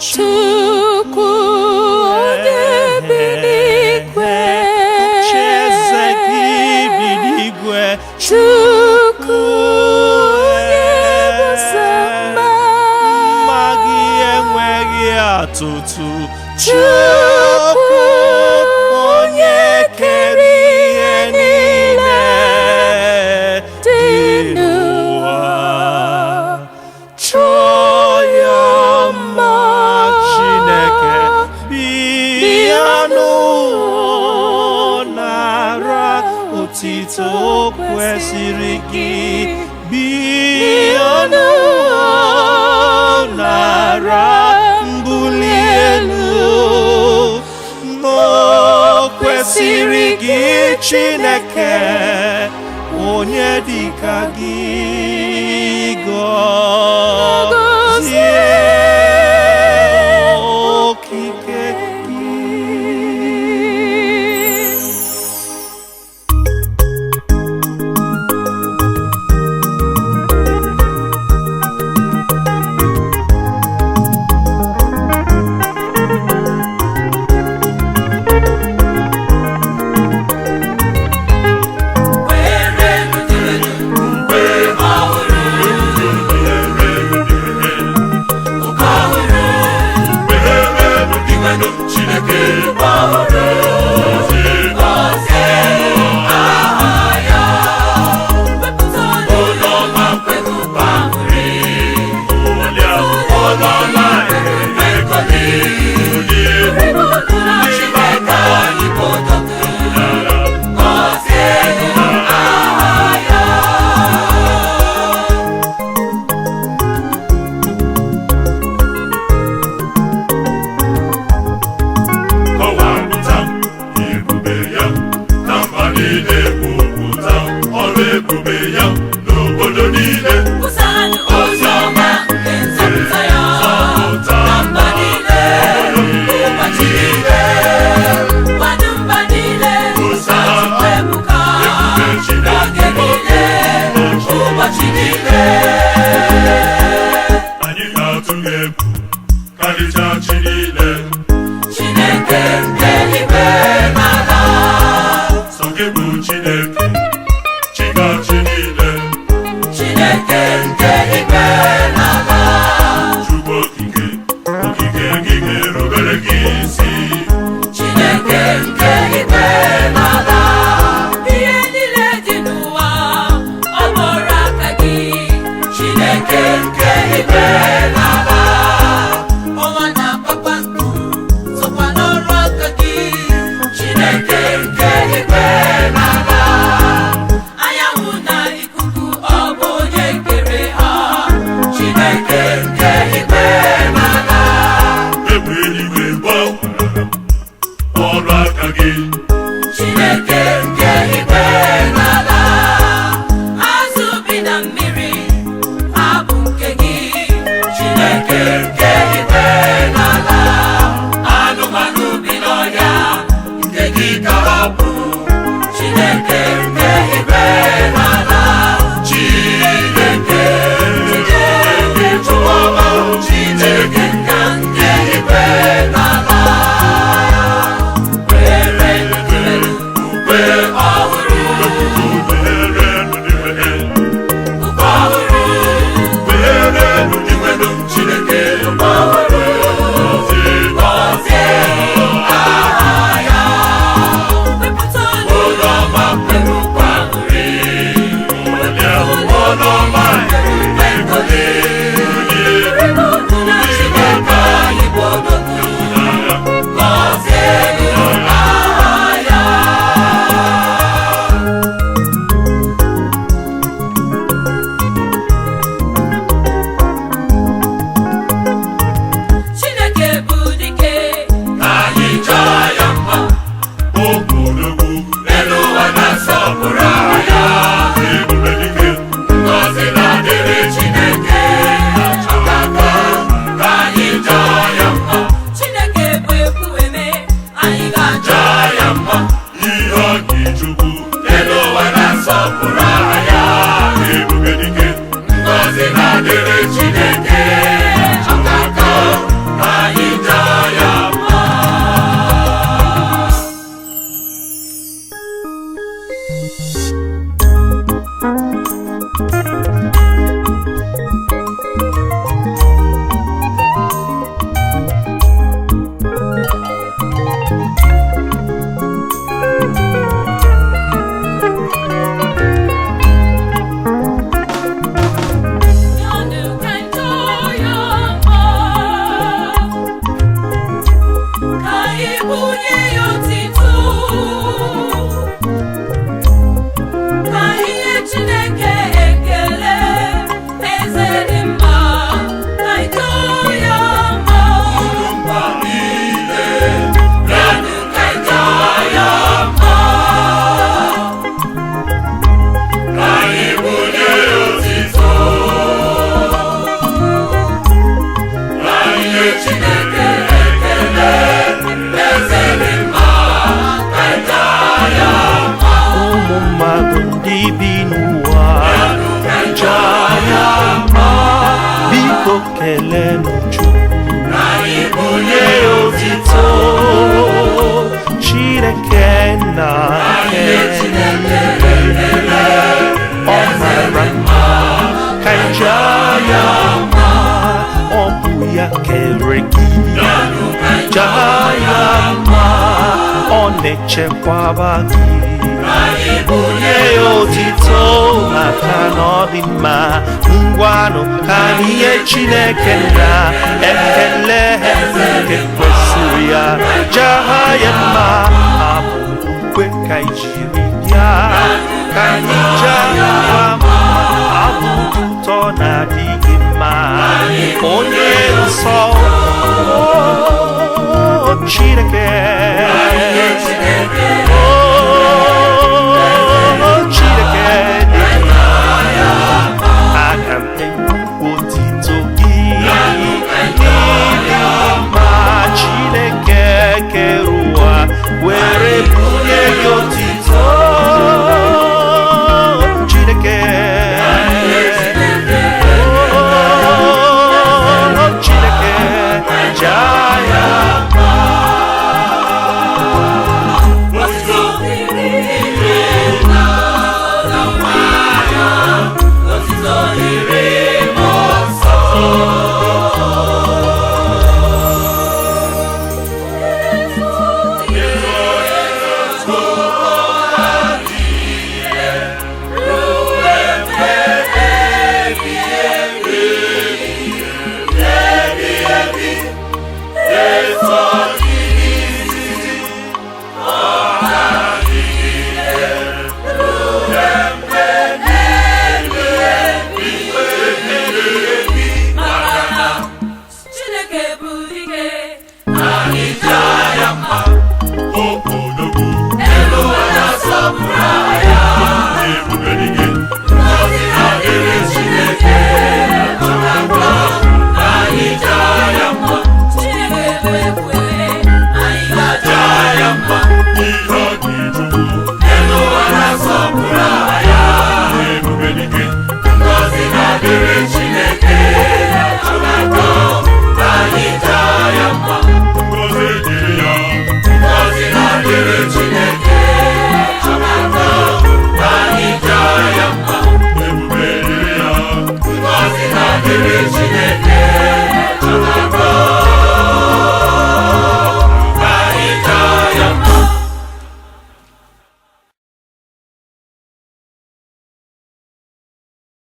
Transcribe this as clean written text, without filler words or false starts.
Chukwu onye bi n'igwe, Cheze gị bi n'igwe, Chukwu onye bụ sọ mma, mma gị enweghị atụtụ. Chukwu onye kere ihe niile dị n'ụwa. Chọọ ya mma, Chineke bịa n'ụwa, nara otito kwesịrị gị. Bịa n'ụwa, nara mbuli elu, o kwesịrị gị Chineke, onye dịka gị. Gọzie okike gị. ndị bi n'ụwa jaa ya mma. Biko kelenụ Chukwu, bunye ya otito. Chineke nna ọ mara mma, ka anyị jaa ya mma. Ọ bụ ya kere gị, jaa ya mma. Ọ na-echekwaba gị, bunye ya otito maka na ọ dị mma. Ngwanụ ka anyị nye Chineke nna ekele nke kwesịrị ya, jaa ya mma. Abụ ukwe ka anyị jiri bịa, ka anyị jaa ya mma. Abụ ụtọ na-adịghị mma, onye nsọ Chineke